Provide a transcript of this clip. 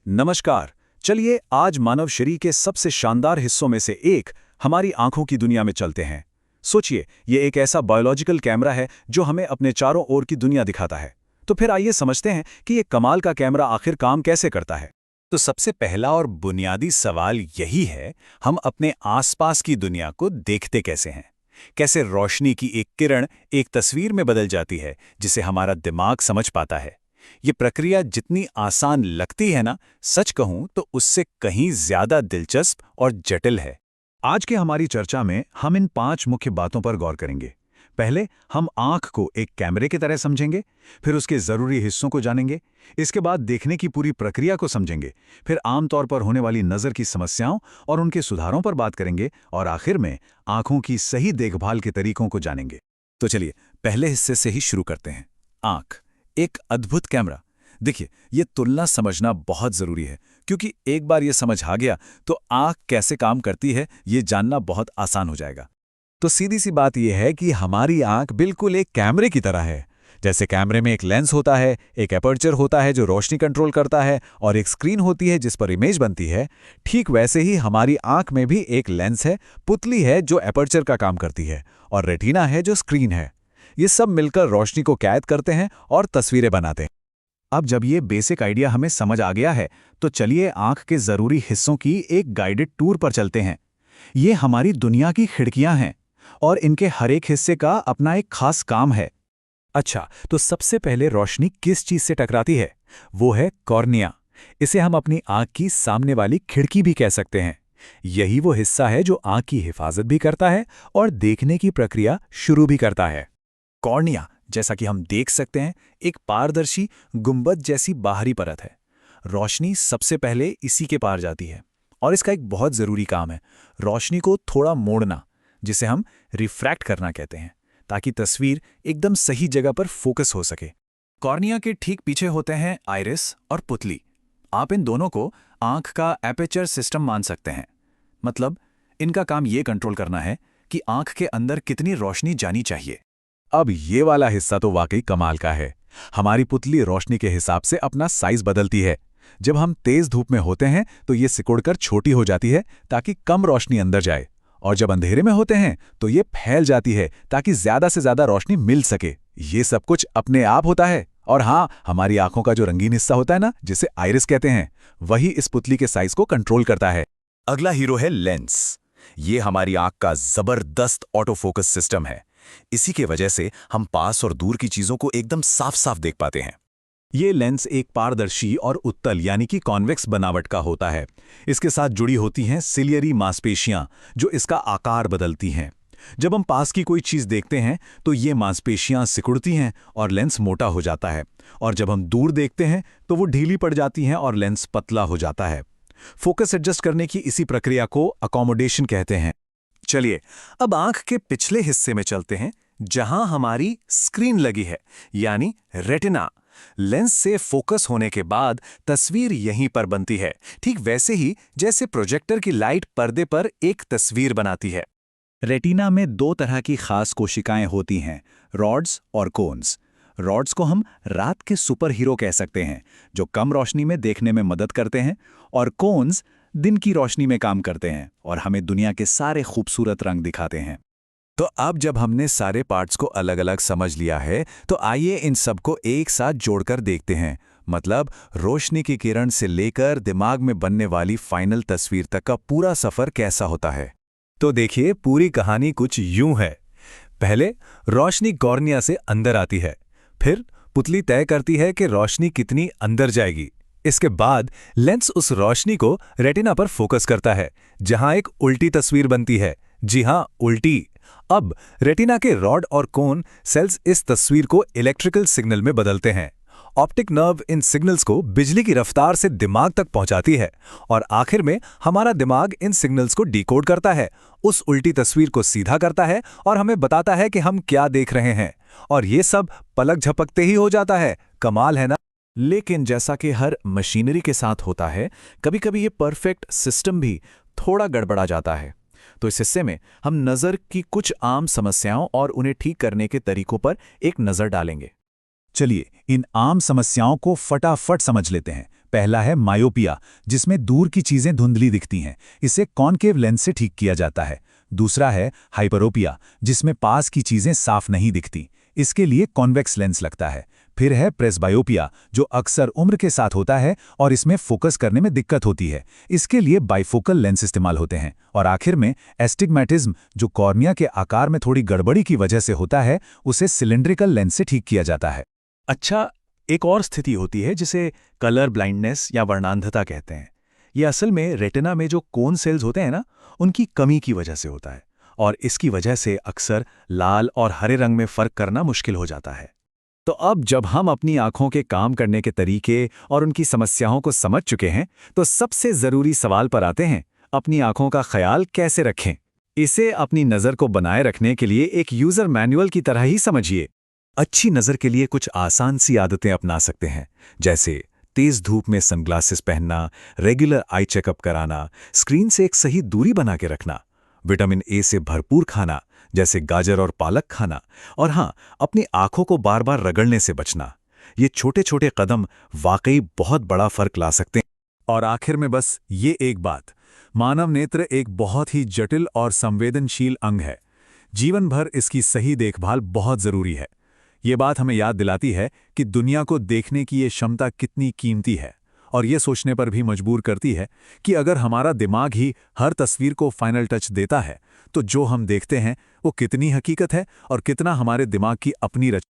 नमस्कार। चलिए आज मानव शरीर के सबसे शानदार हिस्सों में से एक हमारी आंखों की दुनिया में चलते हैं। सोचिए, ये एक ऐसा बायोलॉजिकल कैमरा है जो हमें अपने चारों ओर की दुनिया दिखाता है। तो फिर आइए समझते हैं कि ये कमाल का कैमरा आखिर काम कैसे करता है। तो सबसे पहला और बुनियादी सवाल यही है, हम अपने आसपास की दुनिया को देखते कैसे हैं? कैसे रोशनी की एक किरण एक तस्वीर में बदल जाती है जिसे हमारा दिमाग समझ पाता है। ये प्रक्रिया जितनी आसान लगती है ना, सच कहूं तो उससे कहीं ज्यादा दिलचस्प और जटिल है। आज के हमारी चर्चा में हम इन 5 मुख्य बातों पर गौर करेंगे। पहले हम आंख को एक कैमरे की तरह समझेंगे, फिर उसके जरूरी हिस्सों को जानेंगे, इसके बाद देखने की पूरी प्रक्रिया को समझेंगे, फिर आमतौर पर होने वाली नजर की समस्याओं और उनके सुधारों पर बात करेंगे, और आखिर में आंखों की सही देखभाल के तरीकों को जानेंगे। तो चलिए पहले हिस्से से ही शुरू करते हैं। आंख एक अद्भुत कैमरा। देखिए, ये तुलना समझना बहुत जरूरी है, क्योंकि एक बार ये समझ आ गया तो आंख कैसे काम करती है ये जानना बहुत आसान हो जाएगा। तो सीधी सी बात यह है कि हमारी आंख बिल्कुल एक कैमरे की तरह है। जैसे कैमरे में एक लेंस होता है, एक एपर्चर होता है जो रोशनी कंट्रोल करता है, और एक स्क्रीन होती है जिस पर इमेज बनती है, ठीक वैसे ही हमारी आंख में भी एक लेंस है, पुतली है जो एपर्चर का काम करती है, और रेटिना है जो स्क्रीन है। ये सब मिलकर रोशनी को कैद करते हैं और तस्वीरें बनाते हैं। अब जब ये बेसिक आइडिया हमें समझ आ गया है, तो चलिए आंख के जरूरी हिस्सों की एक गाइडेड टूर पर चलते हैं। ये हमारी दुनिया की खिड़कियां हैं, और इनके हर एक हिस्से का अपना एक खास काम है। अच्छा, तो सबसे पहले रोशनी किस चीज से टकराती है? वो है कॉर्निया। इसे हम अपनी आंख की सामने वाली खिड़की भी कह सकते हैं। यही वो हिस्सा है जो आंख की हिफाजत भी करता है और देखने की प्रक्रिया शुरू भी करता है। कॉर्निया, जैसा कि हम देख सकते हैं, एक पारदर्शी गुंबद जैसी बाहरी परत है। रोशनी सबसे पहले इसी के पार जाती है, और इसका एक बहुत जरूरी काम है, रोशनी को थोड़ा मोड़ना, जिसे हम रिफ्रैक्ट करना कहते हैं, ताकि तस्वीर एकदम सही जगह पर फोकस हो सके। कॉर्निया के ठीक पीछे होते हैं आइरिस और पुतली। आप इन दोनों को आंख का एपर्चर सिस्टम मान सकते हैं। मतलब इनका काम ये कंट्रोल करना है कि आंख के अंदर कितनी रोशनी जानी चाहिए। अब ये वाला हिस्सा तो वाकई कमाल का है। हमारी पुतली रोशनी के हिसाब से अपना साइज बदलती है। जब हम तेज धूप में होते हैं तो ये सिकुड़कर छोटी हो जाती है ताकि कम रोशनी अंदर जाए, और जब अंधेरे में होते हैं तो ये फैल जाती है ताकि ज्यादा से ज्यादा रोशनी मिल सके। ये सब कुछ अपने आप होता है। और हाँ, हमारी आंखों का जो रंगीन हिस्सा होता है ना, जिसे आइरिस कहते हैं, वही इस पुतली के साइज को कंट्रोल करता है। अगला हीरो है लेंस। ये हमारी आंख का जबरदस्त ऑटो फोकस सिस्टम है। इसी के वजह से हम पास और दूर की चीजों को एकदम साफ साफ देख पाते हैं। ये लेंस एक पारदर्शी और उत्तल यानी कि कॉन्वेक्स बनावट का होता है। इसके साथ जुड़ी होती हैं सिलियरी मांसपेशियां जो इसका आकार बदलती हैं। जब हम पास की कोई चीज देखते हैं तो ये मांसपेशियां सिकुड़ती हैं और लेंस मोटा हो जाता है, और जब हम दूर देखते हैं तो वो ढीली पड़ जाती हैं और लेंस पतला हो जाता है। फोकस एडजस्ट करने की इसी प्रक्रिया को अकोमोडेशन कहते हैं। चलिए अब आंख के पिछले हिस्से में चलते हैं, जहां हमारी स्क्रीन लगी है, यानी रेटिना। लेंस से फोकस होने के बाद तस्वीर यहीं पर बनती है, ठीक वैसे ही जैसे प्रोजेक्टर की लाइट पर्दे पर एक तस्वीर बनाती है। रेटिना में 2 तरह की खास कोशिकाएं होती हैं, रॉड्स और कोन्स। रॉड्स को हम रात के सुपर हीरो कह सकते हैं, जो कम रोशनी में देखने में मदद करते हैं, और कोन्स दिन की रोशनी में काम करते हैं और हमें दुनिया के सारे खूबसूरत रंग दिखाते हैं। तो अब जब हमने सारे पार्ट्स को अलग अलग समझ लिया है, तो आइए इन सबको एक साथ जोड़कर देखते हैं। मतलब रोशनी की किरण से लेकर दिमाग में बनने वाली फाइनल तस्वीर तक का पूरा सफर कैसा होता है। तो देखिए, पूरी कहानी कुछ यूं है। पहले रोशनी कॉर्निया से अंदर आती है, फिर पुतली तय करती है कि रोशनी कितनी अंदर जाएगी। इसके बाद लेंस उस रोशनी को रेटिना पर फोकस करता है, जहां एक उल्टी तस्वीर बनती है। जी हां, उल्टी। अब रेटिना के रॉड और कोन सेल्स इस तस्वीर को इलेक्ट्रिकल सिग्नल में बदलते हैं। ऑप्टिक नर्व इन सिग्नल्स को बिजली की रफ्तार से दिमाग तक पहुंचाती है, और आखिर में हमारा दिमाग इन सिग्नल्स को डिकोड करता है, उस उल्टी तस्वीर को सीधा करता है और हमें बताता है कि हम क्या देख रहे हैं। और ये सब पलक झपकते ही हो जाता है। कमाल है ना? लेकिन जैसा कि हर मशीनरी के साथ होता है, कभी-कभी ये परफेक्ट सिस्टम भी थोड़ा गड़बड़ा जाता है। तो इस हिस्से में हम नज़र की कुछ आम समस्याओं और उन्हें ठीक करने के तरीकों पर एक नज़र डालेंगे। चलिए इन आम समस्याओं को फटाफट समझ लेते हैं। पहला है मायोपिया, जिसमें दूर की चीजें धुंधली दिखती हैं। इसे कॉनकेव लेंस से ठीक किया जाता है। दूसरा है हाइपरोपिया, जिसमें पास की चीजें साफ नहीं दिखती। इसके लिए कॉन्वेक्स लेंस लगता है। फिर है प्रेसबायोपिया, जो अक्सर उम्र के साथ होता है और इसमें फोकस करने में दिक्कत होती है। इसके लिए बाइफोकल लेंस इस्तेमाल होते हैं। और आखिर में एस्टिग्मेटिज्म, जो कॉर्निया के आकार में थोड़ी गड़बड़ी की वजह से होता है, उसे सिलिंड्रिकल लेंस से ठीक किया जाता है। अच्छा, एक और स्थिति होती है जिसे कलर ब्लाइंडनेस या वर्णांधता कहते हैं। ये असल में रेटिना में जो कोन सेल्स होते हैं ना, उनकी कमी की वजह से होता है, और इसकी वजह से अक्सर लाल और हरे रंग में फर्क करना मुश्किल हो जाता है। तो अब जब हम अपनी आंखों के काम करने के तरीके और उनकी समस्याओं को समझ चुके हैं, तो सबसे जरूरी सवाल पर आते हैं, अपनी आंखों का ख्याल कैसे रखें। इसे अपनी नज़र को बनाए रखने के लिए एक यूज़र मैनुअल की तरह ही समझिए। अच्छी नज़र के लिए कुछ आसान सी आदतें अपना सकते हैं, जैसे तेज धूप में सनग्लासेस पहनना, रेगुलर आई चेकअप कराना, स्क्रीन से एक सही दूरी बना के रखना, विटामिन ए से भरपूर खाना जैसे गाजर और पालक खाना, और हाँ, अपनी आंखों को बार बार रगड़ने से बचना। ये छोटे छोटे कदम वाकई बहुत बड़ा फर्क ला सकते हैं। और आखिर में बस ये एक बात, मानव नेत्र एक बहुत ही जटिल और संवेदनशील अंग है। जीवन भर इसकी सही देखभाल बहुत जरूरी है। ये बात हमें याद दिलाती है कि दुनिया को देखने की ये क्षमता कितनी कीमती है, और ये सोचने पर भी मजबूर करती है कि अगर हमारा दिमाग ही हर तस्वीर को फाइनल टच देता है, तो जो हम देखते हैं वो कितनी हकीकत है और कितना हमारे दिमाग की अपनी रचना।